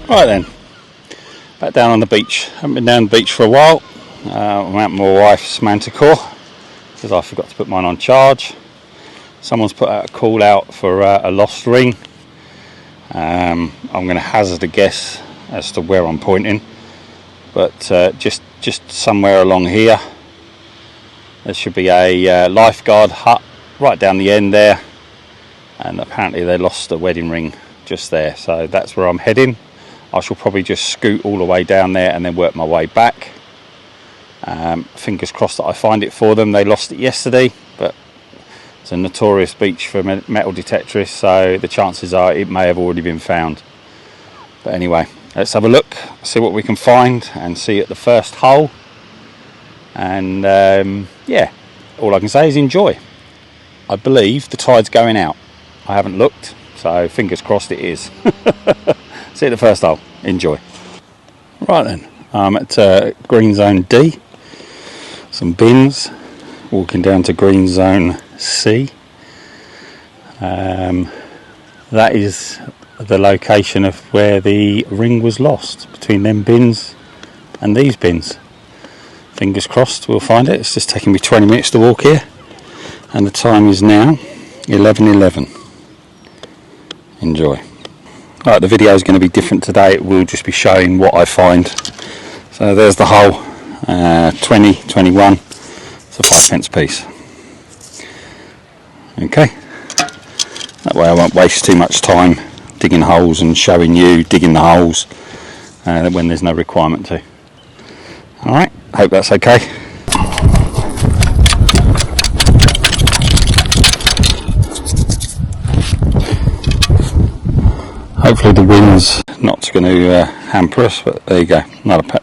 Right then, back down on the beach. Haven't been down the beach for a while. I'm out with my wife's Manticore because I forgot to put mine on charge. Someone's put out a call out for a lost ring. I'm going to hazard a guess as to where I'm pointing, but just somewhere along here there should be a lifeguard hut right down the end there, and apparently they lost a wedding ring just there, so that's where I'm heading. I shall probably just scoot all the way down there and then work my way back. Fingers crossed that I find it for them. They lost it yesterday, but it's a notorious beach for metal detectorists, so the chances are it may have already been found. But anyway, let's have a look, see what we can find, and see at the first hole. And yeah, all I can say is enjoy. I believe the tide's going out. I haven't looked, so fingers crossed it is. See you at the first hole. Enjoy. Right then, I'm at green zone D. Some bins. Walking down to green zone C. That is the location of where the ring was lost, between them bins and these bins. Fingers crossed we'll find it. It's just taking me 20 minutes to walk here, and the time is now 11:11. Enjoy. Right, the video is going to be different today. It will just be showing what I find. So there's the hole, 20, 21, it's a 5p piece. Okay, that way I won't waste too much time digging holes and showing you digging the holes when there's no requirement to. Alright, hope that's okay. Hopefully the wind's not going to hamper us, but there you go.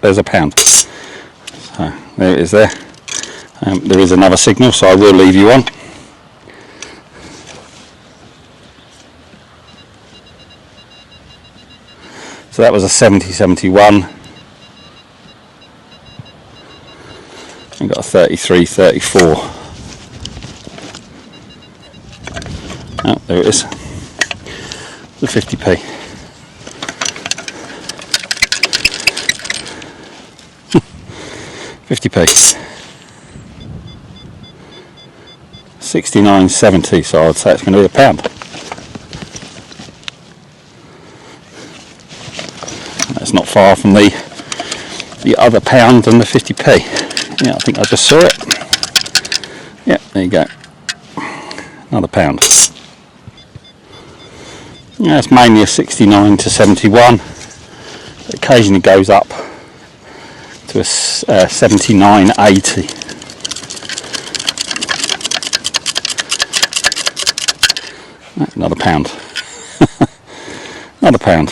There's a pound. So there it is there. There is another signal, so I will leave you on. So that was a 70-71. I've got a 33-34. Oh, there it is. The 50p. 50p. 69.70, so I'd say it's going to be a pound. That's not far from the other pound and the 50p. Yeah, I think I just saw it. Yeah, there you go. Another pound. Yeah, it's mainly a 69 to 71. It occasionally goes up to a 79.80. Another pound. Another pound.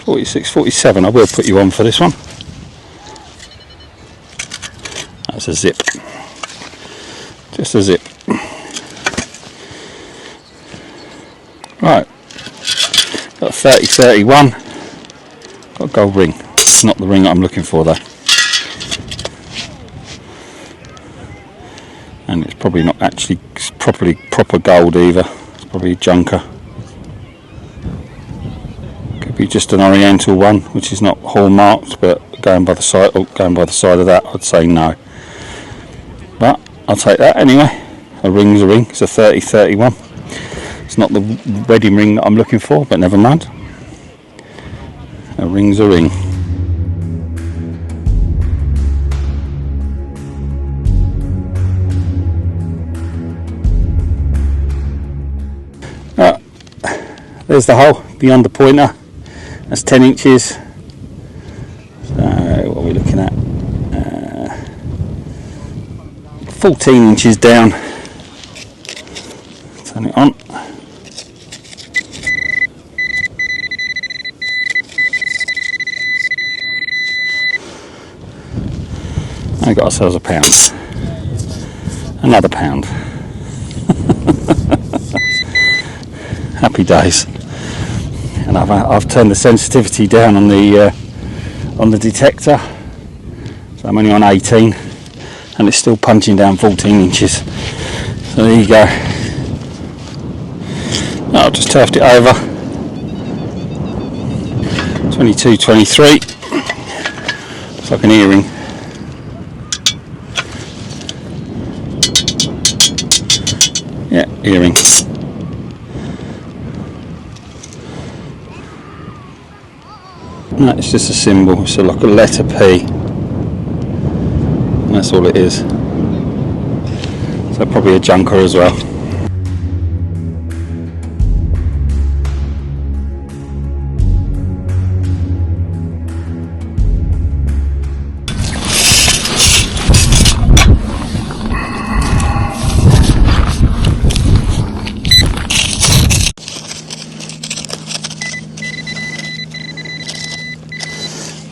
46.47. I will put you on for this one. That's a zip. Just a zip. Right. Got a 30-31. Got a gold ring. It's not the ring I'm looking for though. And it's probably not actually proper gold either. It's probably junker. Could be just an oriental one, which is not hallmarked, but going by the side of that, I'd say no. But I'll take that anyway. A ring's a ring. It's a 30-31. It's not the wedding ring that I'm looking for, but never mind. A ring's a ring. There's the hole beyond the pointer. That's 10 inches. So what are we looking at? 14 inches down. Turn it on. I got ourselves a pound. Another pound. Happy days. And I've turned the sensitivity down on the detector, so I'm only on 18, and it's still punching down 14 inches. So there you go. I'll just turf it over. 22, 23. It's like an earring. Yeah, earring. No, it's just a symbol, so like a letter P. And that's all it is. So probably a junker as well.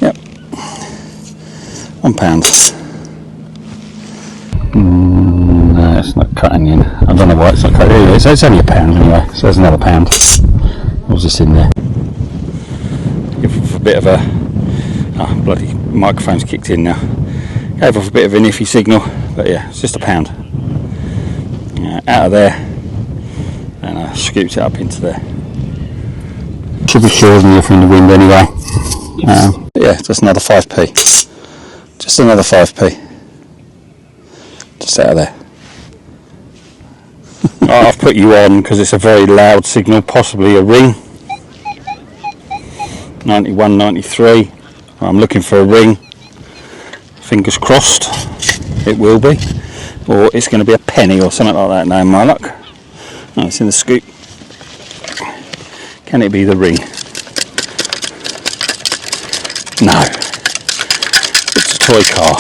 Yep, £1. No, it's not cutting in. I don't know why it's not cutting in. It's only £1 anyway, so there's another £1. What was this in there? Give off a bit of a... Oh, bloody microphone's kicked in now. Gave off a bit of an iffy signal, but yeah, it's just £1. Out of there, and I scooped it up into there. Should be shielding you from the wind anyway. Yeah, just another 5p. Just another 5p. Just out of there. I've put you on because it's a very loud signal, possibly a ring. 91, 93. I'm looking for a ring. Fingers crossed it will be. Or it's going to be a penny or something like that now in my luck. Oh, it's in the scoop. Can it be the ring? No. It's a toy car.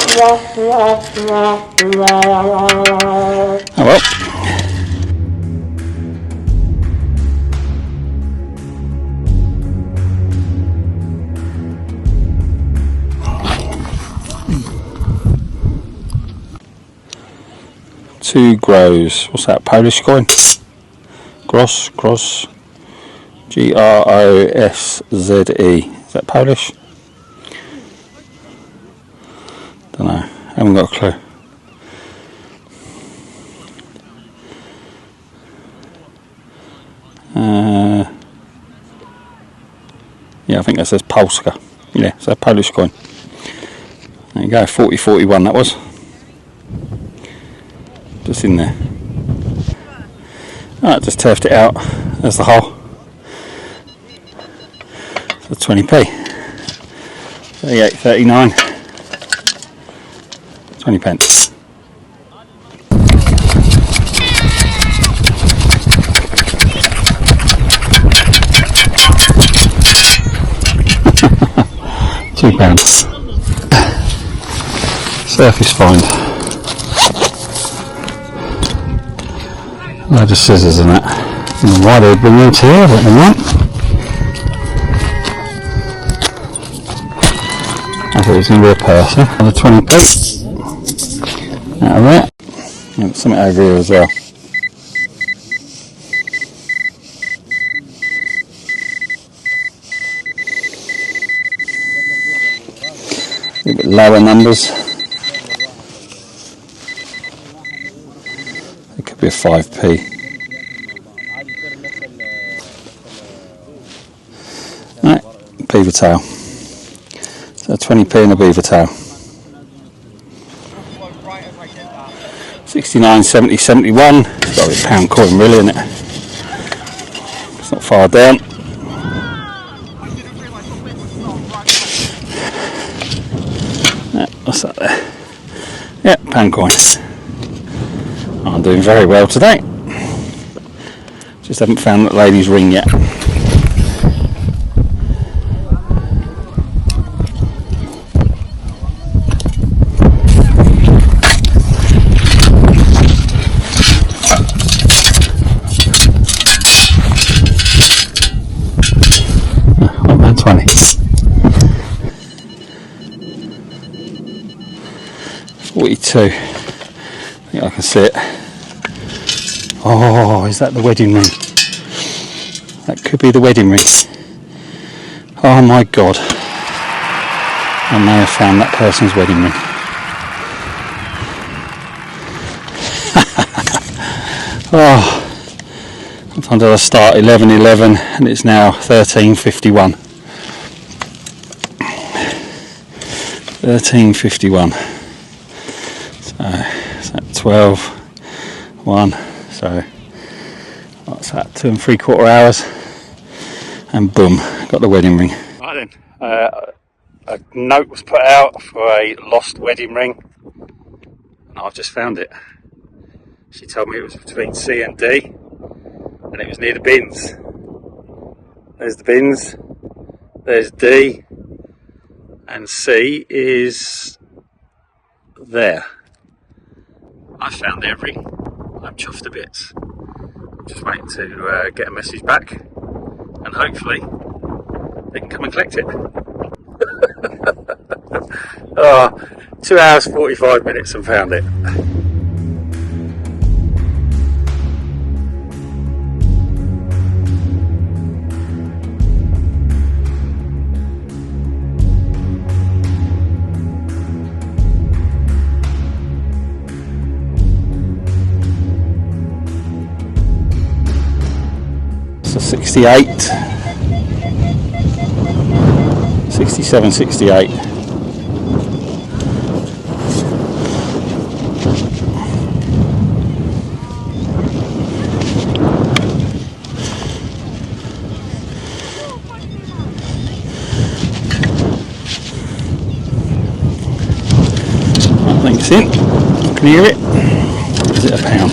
Oh well. Two grows. What's that? Polish coin? Gross. G-R-O-S-Z-E. Is that Polish? Don't know. Haven't got a clue. Yeah, I think that says Polska. Yeah, it's a Polish coin. There you go. 4041 that was. Just in there. Alright, just turfed it out. There's the hole. So 20p. 38.39. 20 pence. £2. Surface find. Load of scissors and that. I don't know why they would bring them to here, but they might. I thought it was going to be a purse, huh? Another 20p. Out of that. And something over here as well. A bit lower numbers. It could be a 5p. Right, beaver tail. So 20p and a beaver tail. 69, 70, 71. It's got to be a pound coin really, isn't it? It's not far down. What's that there? Yeah, pound coin. I'm doing very well today. Just haven't found that lady's ring yet. £1.20. 42. I think I can see it. Oh, is that the wedding ring? That could be the wedding ring. Oh my god. I may have found that person's wedding ring. Oh, what time did I start? 11:11 and it's now 13:51. 13.51. So is that 12, 1. So what's that? 2 3/4 hours, and boom, got the wedding ring. Right then, a note was put out for a lost wedding ring, and I've just found it. She told me it was between C and D, and it was near the bins. There's the bins, there's D, and C is there. I found their ring. I'm chuffed to bits. I'm just waiting to get a message back, and hopefully they can come and collect it. 2 hours 45 minutes and found it. So 68, 67, 68. I think it's in. I can hear it. Is it a pound?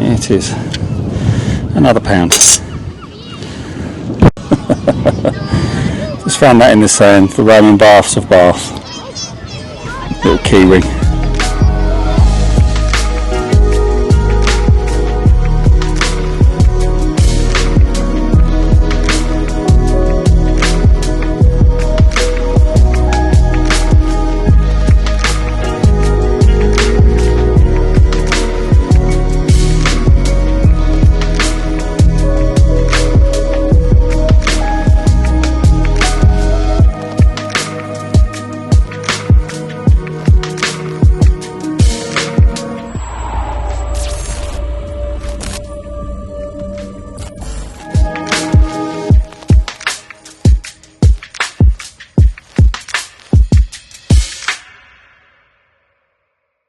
Yeah, it is. Another pound. Just found that in the sand, the Roman Baths of Bath. Little key ring.